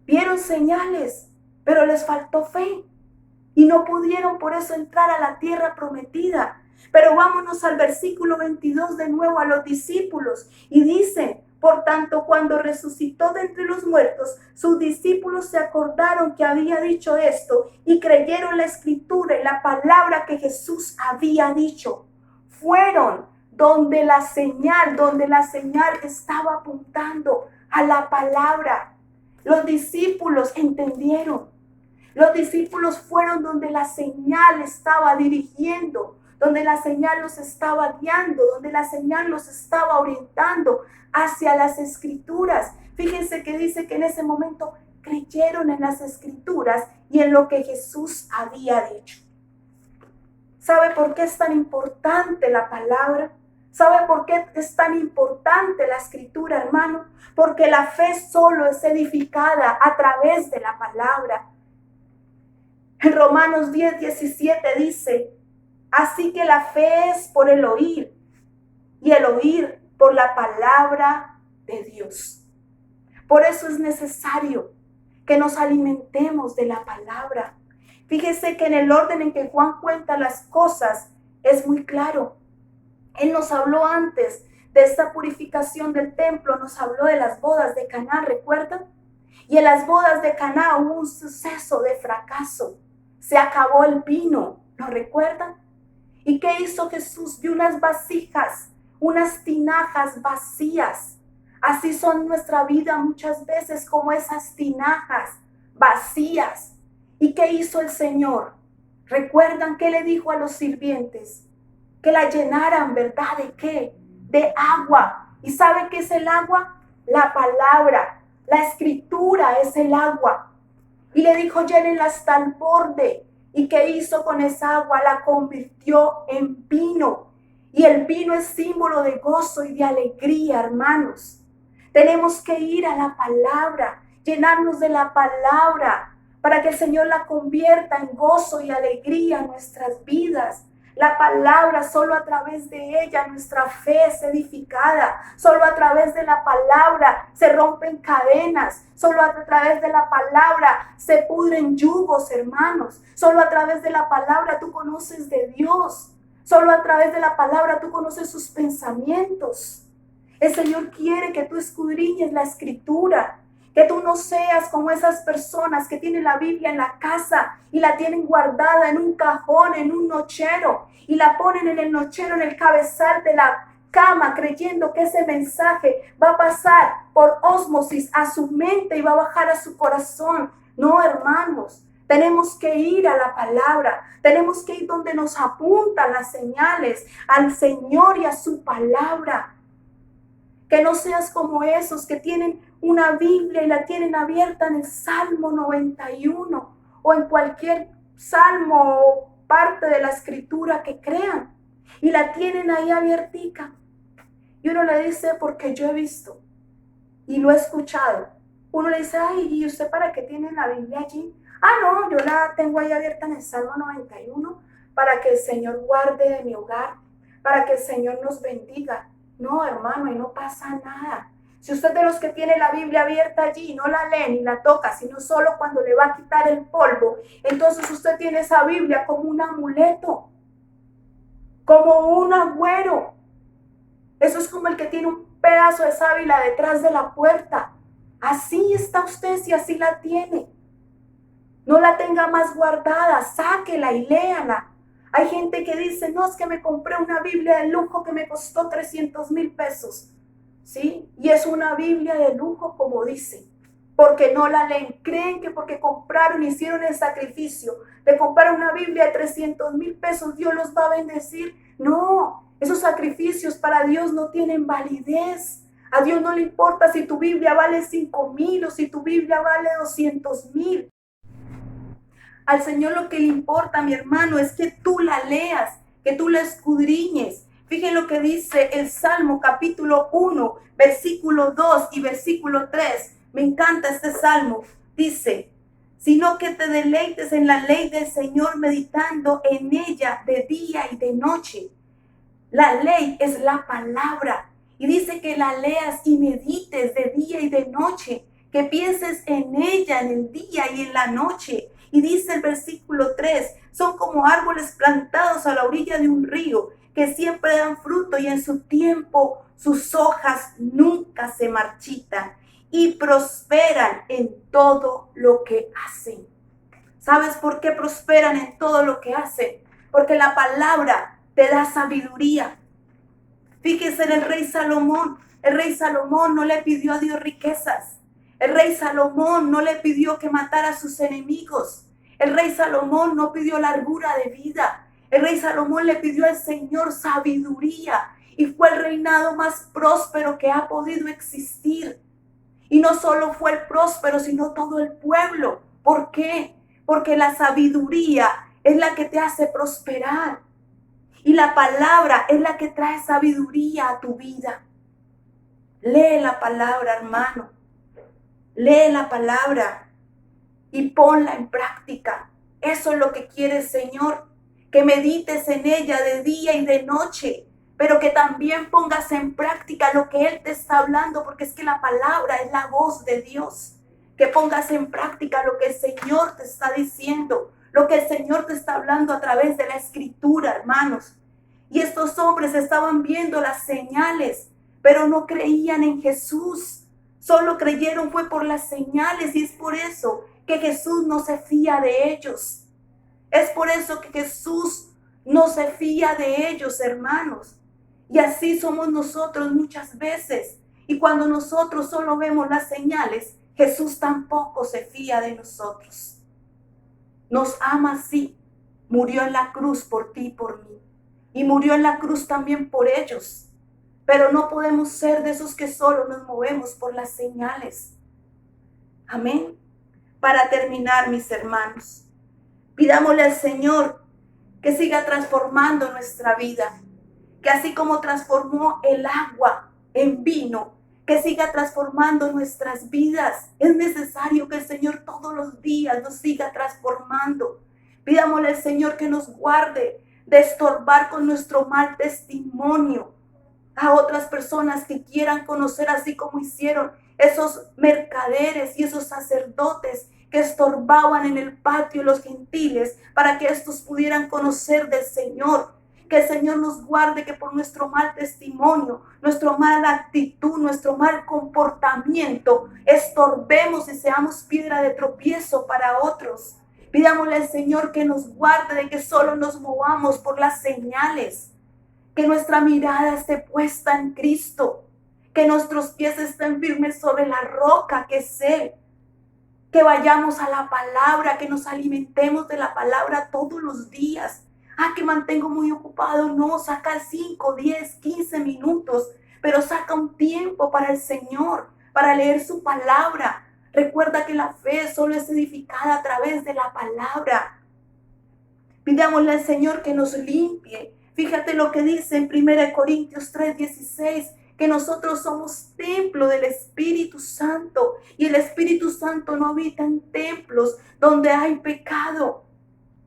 Vieron señales, pero les faltó fe y no pudieron por eso entrar a la tierra prometida. Pero vámonos al versículo 22 de nuevo a los discípulos, y dice: por tanto, cuando resucitó de entre los muertos, sus discípulos se acordaron que había dicho esto y creyeron la escritura y la palabra que Jesús había dicho. Fueron donde la señal estaba apuntando a la palabra. Los discípulos entendieron. Los discípulos fueron donde la señal estaba dirigiendo, donde la señal los estaba guiando, donde la señal los estaba orientando hacia las escrituras. Fíjense que dice que en ese momento creyeron en las escrituras y en lo que Jesús había dicho. ¿Sabe por qué es tan importante la palabra? ¿Sabe por qué es tan importante la escritura, hermano? Porque la fe solo es edificada a través de la palabra. En Romanos 10:17 dice: así que la fe es por el oír, y el oír por la palabra de Dios. Por eso es necesario que nos alimentemos de la palabra. Fíjese que en el orden en que Juan cuenta las cosas es muy claro. Él nos habló antes de esta purificación del templo, nos habló de las bodas de Caná, ¿recuerdan? Y en las bodas de Caná hubo un suceso de fracaso. Se acabó el vino, ¿lo recuerdan? ¿Y qué hizo Jesús? Vio unas vasijas, unas tinajas vacías. Así son nuestra vida muchas veces, como esas tinajas vacías. ¿Y qué hizo el Señor? ¿Recuerdan qué le dijo a los sirvientes? Que la llenaran, ¿verdad? ¿De qué? De agua. ¿Y sabe qué es el agua? La palabra. La escritura es el agua. Y le dijo: llénenla hasta el borde. ¿Y qué hizo con esa agua? La convirtió en vino. Y el vino es símbolo de gozo y de alegría, hermanos. Tenemos que ir a la palabra, llenarnos de la palabra, para que el Señor la convierta en gozo y alegría en nuestras vidas. La palabra, solo a través de ella nuestra fe es edificada. Solo a través de la palabra se rompen cadenas. Solo a través de la palabra se pudren yugos, hermanos. Solo a través de la palabra tú conoces de Dios. Solo a través de la palabra tú conoces sus pensamientos. El Señor quiere que tú escudriñes la escritura. Que tú no seas como esas personas que tienen la Biblia en la casa y la tienen guardada en un cajón, en un nochero, y la ponen en el nochero, en el cabezal de la cama, creyendo que ese mensaje va a pasar por ósmosis a su mente y va a bajar a su corazón. No, hermanos, tenemos que ir a la palabra, tenemos que ir donde nos apuntan las señales, al Señor y a su palabra. Que no seas como esos que tienen una Biblia y la tienen abierta en el Salmo 91 o en cualquier salmo o parte de la escritura que crean y la tienen ahí abiertica. Y uno le dice, porque yo he visto y lo he escuchado. Uno le dice, ay, ¿y usted para qué tiene la Biblia allí? Ah, no, yo la tengo ahí abierta en el Salmo 91 para que el Señor guarde de mi hogar, para que el Señor nos bendiga. No, hermano, ahí no pasa nada. Si usted de los que tiene la Biblia abierta allí y no la lee ni la toca, sino solo cuando le va a quitar el polvo, entonces usted tiene esa Biblia como un amuleto, como un agüero. Eso es como el que tiene un pedazo de sábila detrás de la puerta. Así está usted si así la tiene. No la tenga más guardada, sáquela y léala. Hay gente que dice, no, es que me compré una Biblia de lujo que me costó 300,000 pesos. ¿Sí? Y es una Biblia de lujo, como dice, porque no la leen. Creen que porque compraron, hicieron el sacrificio de comprar una Biblia de 300,000 pesos, Dios los va a bendecir. No, esos sacrificios para Dios no tienen validez. A Dios no le importa si tu Biblia vale 5,000 o si tu Biblia vale 200,000. Al Señor lo que le importa, mi hermano, es que tú la leas, que tú la escudriñes. Fíjense lo que dice el Salmo capítulo 1, versículo 2 y versículo 3. Me encanta este Salmo. Dice, sino que te deleites en la ley del Señor, meditando en ella de día y de noche. La ley es la palabra. Y dice que la leas y medites de día y de noche, que pienses en ella en el día y en la noche. Y dice el versículo 3, son como árboles plantados a la orilla de un río, que siempre dan fruto y en su tiempo sus hojas nunca se marchitan y prosperan en todo lo que hacen. ¿Sabes por qué prosperan en todo lo que hacen? Porque la palabra te da sabiduría. Fíjese en el rey Salomón. El rey Salomón no le pidió a Dios riquezas. El rey Salomón no le pidió que matara a sus enemigos. El rey Salomón no pidió largura de vida. El rey Salomón le pidió al Señor sabiduría y fue el reinado más próspero que ha podido existir. Y no solo fue el próspero, sino todo el pueblo. ¿Por qué? Porque la sabiduría es la que te hace prosperar. Y la palabra es la que trae sabiduría a tu vida. Lee la palabra, hermano. Lee la palabra y ponla en práctica. Eso es lo que quiere el Señor. Que medites en ella de día y de noche, pero que también pongas en práctica lo que Él te está hablando, porque es que la palabra es la voz de Dios. Que pongas en práctica lo que el Señor te está diciendo, lo que el Señor te está hablando a través de la Escritura, hermanos. Y estos hombres estaban viendo las señales, pero no creían en Jesús. Solo creyeron fue por las señales, y es por eso que Jesús no se fía de ellos. Es por eso que Jesús no se fía de ellos, hermanos. Y así somos nosotros muchas veces. Y cuando nosotros solo vemos las señales, Jesús tampoco se fía de nosotros. Nos ama así. Murió en la cruz por ti y por mí. Y murió en la cruz también por ellos. Pero no podemos ser de esos que solo nos movemos por las señales. Amén. Para terminar, mis hermanos, pidámosle al Señor que siga transformando nuestra vida. Que así como transformó el agua en vino, que siga transformando nuestras vidas. Es necesario que el Señor todos los días nos siga transformando. Pidámosle al Señor que nos guarde de estorbar con nuestro mal testimonio a otras personas que quieran conocer, así como hicieron esos mercaderes y esos sacerdotes que estorbaban en el patio los gentiles para que estos pudieran conocer del Señor. Que el Señor nos guarde que por nuestro mal testimonio, nuestra mala actitud, nuestro mal comportamiento, estorbemos y seamos piedra de tropiezo para otros. Pidámosle al Señor que nos guarde de que solo nos movamos por las señales. Que nuestra mirada esté puesta en Cristo. Que nuestros pies estén firmes sobre la roca que es Él. Que vayamos a la palabra, que nos alimentemos de la palabra todos los días. Que mantengo muy ocupado. No, saca 5, 10, 15 minutos. pero saca un tiempo para el Señor, para leer su palabra. Recuerda que la fe solo es edificada a través de la palabra. Pidámosle al Señor que nos limpie. Fíjate lo que dice en 1 Corintios 3:16, que nosotros somos templo del Espíritu Santo y el Espíritu Santo no habita en templos donde hay pecado,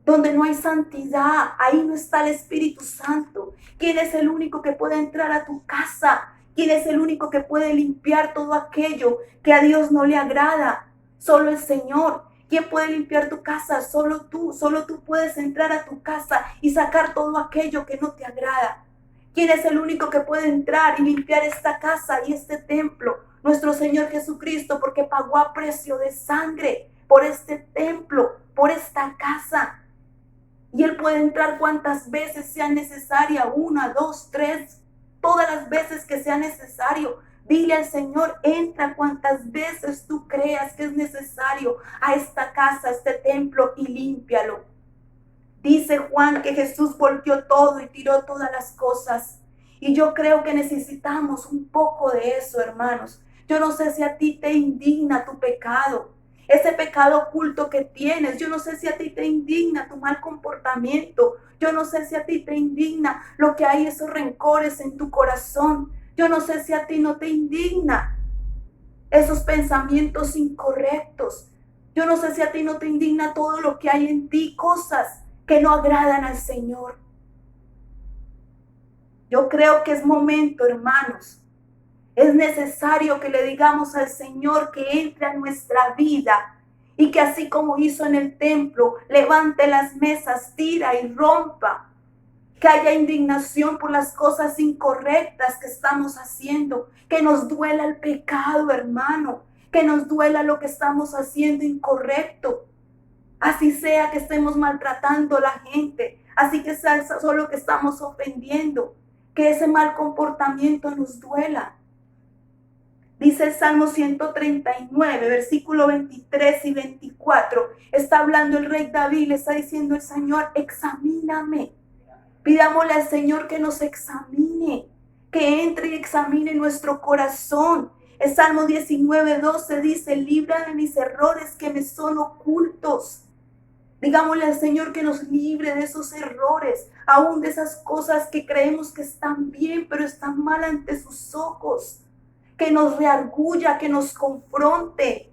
donde no hay santidad. Ahí no está el Espíritu Santo. ¿Quién es el único que puede entrar a tu casa? ¿Quién es el único que puede limpiar todo aquello que a Dios no le agrada? Solo el Señor. ¿Quién puede limpiar tu casa? Solo tú. Solo tú puedes entrar a tu casa y sacar todo aquello que no te agrada. ¿Quién es el único que puede entrar y limpiar esta casa y este templo? Nuestro Señor Jesucristo, porque pagó a precio de sangre por este templo, por esta casa. Y Él puede entrar cuantas veces sea necesaria, 1, 2, 3, todas las veces que sea necesario. Dile al Señor, entra cuantas veces tú creas que es necesario a esta casa, a este templo, y límpialo. Dice Juan que Jesús volteó todo y tiró todas las cosas. Y yo creo que necesitamos un poco de eso, hermanos. Yo no sé si a ti te indigna tu pecado, ese pecado oculto que tienes. Yo no sé si a ti te indigna tu mal comportamiento. Yo no sé si a ti te indigna lo que hay, esos rencores en tu corazón. Yo no sé si a ti no te indigna esos pensamientos incorrectos. Yo no sé si a ti no te indigna todo lo que hay en ti, cosas que no agradan al Señor. Yo creo que es momento, hermanos. Es necesario que le digamos al Señor que entre a nuestra vida y que así como hizo en el templo, levante las mesas, tira y rompa. Que haya indignación por las cosas incorrectas que estamos haciendo. Que nos duela el pecado, hermano. Que nos duela lo que estamos haciendo incorrecto. Así sea que estemos maltratando a la gente, así que sea solo que estamos ofendiendo, que ese mal comportamiento nos duela. Dice el Salmo 139, versículo 23 y 24, está hablando el rey David, le está diciendo el Señor, examíname. Pidámosle al Señor que nos examine, que entre y examine nuestro corazón. El Salmo 19:12 dice, libra de mis errores que me son ocultos. Digámosle al Señor que nos libre de esos errores, aún de esas cosas que creemos que están bien, pero están mal ante sus ojos. Que nos reargulla, que nos confronte.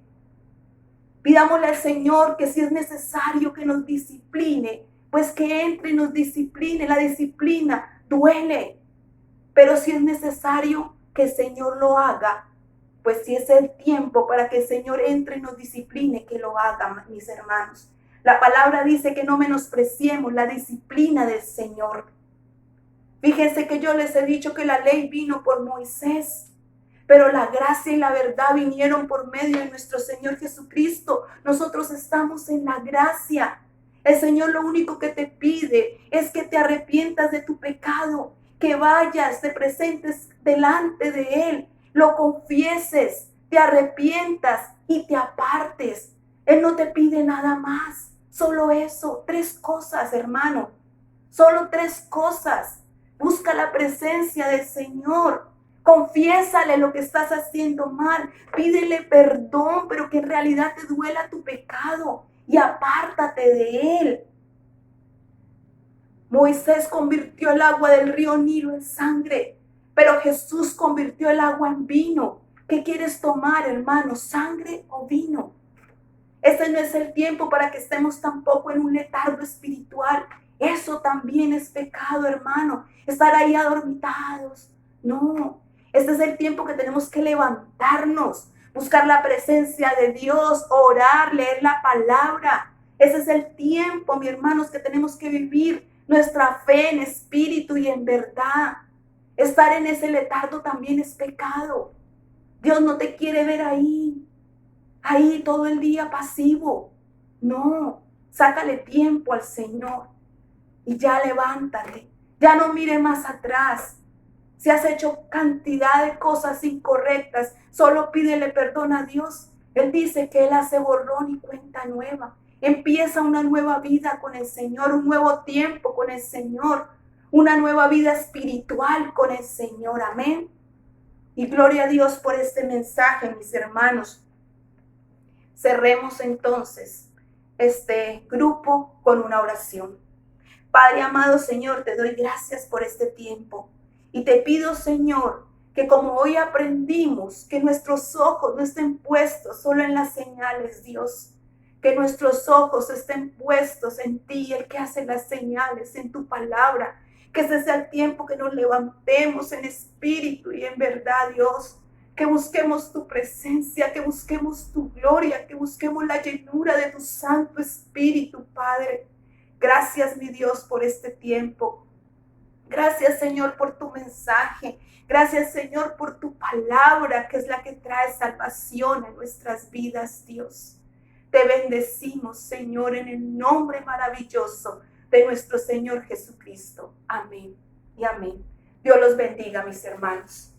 Pidámosle al Señor que si es necesario que nos discipline, pues que entre y nos discipline. La disciplina duele, pero si es necesario que el Señor lo haga, pues si es el tiempo para que el Señor entre y nos discipline, que lo haga, mis hermanos. La palabra dice que no menospreciemos la disciplina del Señor. Fíjense que yo les he dicho que la ley vino por Moisés, pero la gracia y la verdad vinieron por medio de nuestro Señor Jesucristo. Nosotros estamos en la gracia. El Señor lo único que te pide es que te arrepientas de tu pecado, que vayas, te presentes delante de Él, lo confieses, te arrepientas y te apartes. Él no te pide nada más, solo eso, 3 cosas, hermano, solo 3 cosas. Busca la presencia del Señor. Confiésale lo que estás haciendo mal, pídele perdón, pero que en realidad te duela tu pecado y apártate de él. Moisés convirtió el agua del río Nilo en sangre, pero Jesús convirtió el agua en vino. ¿Qué quieres tomar, hermano? ¿Sangre o vino? Ese no es el tiempo para que estemos tampoco en un letargo espiritual. Eso también es pecado, hermano. Estar ahí adormitados. No. Este es el tiempo que tenemos que levantarnos, buscar la presencia de Dios, orar, leer la palabra. Ese es el tiempo, mis hermanos, que tenemos que vivir nuestra fe en espíritu y en verdad. Estar en ese letargo también es pecado. Dios no te quiere ver ahí todo el día pasivo. No, sácale tiempo al Señor y ya levántate. Ya no mire más atrás. Si has hecho cantidad de cosas incorrectas, solo pídele perdón a Dios. Él dice que Él hace borrón y cuenta nueva. Empieza una nueva vida con el Señor, un nuevo tiempo con el Señor, una nueva vida espiritual con el Señor. Amén. Y gloria a Dios por este mensaje, mis hermanos. Cerremos entonces este grupo con una oración. Padre amado Señor, te doy gracias por este tiempo. Y te pido, Señor, que como hoy aprendimos, que nuestros ojos no estén puestos solo en las señales, Dios. Que nuestros ojos estén puestos en ti, el que hace las señales, en tu palabra. Que ese sea el tiempo que nos levantemos en espíritu y en verdad, Dios. Que busquemos tu presencia, que busquemos tu gloria, que busquemos la llenura de tu Santo Espíritu, Padre. Gracias, mi Dios, por este tiempo. Gracias, Señor, por tu mensaje. Gracias, Señor, por tu palabra, que es la que trae salvación a nuestras vidas, Dios. Te bendecimos, Señor, en el nombre maravilloso de nuestro Señor Jesucristo. Amén y amén. Dios los bendiga, mis hermanos.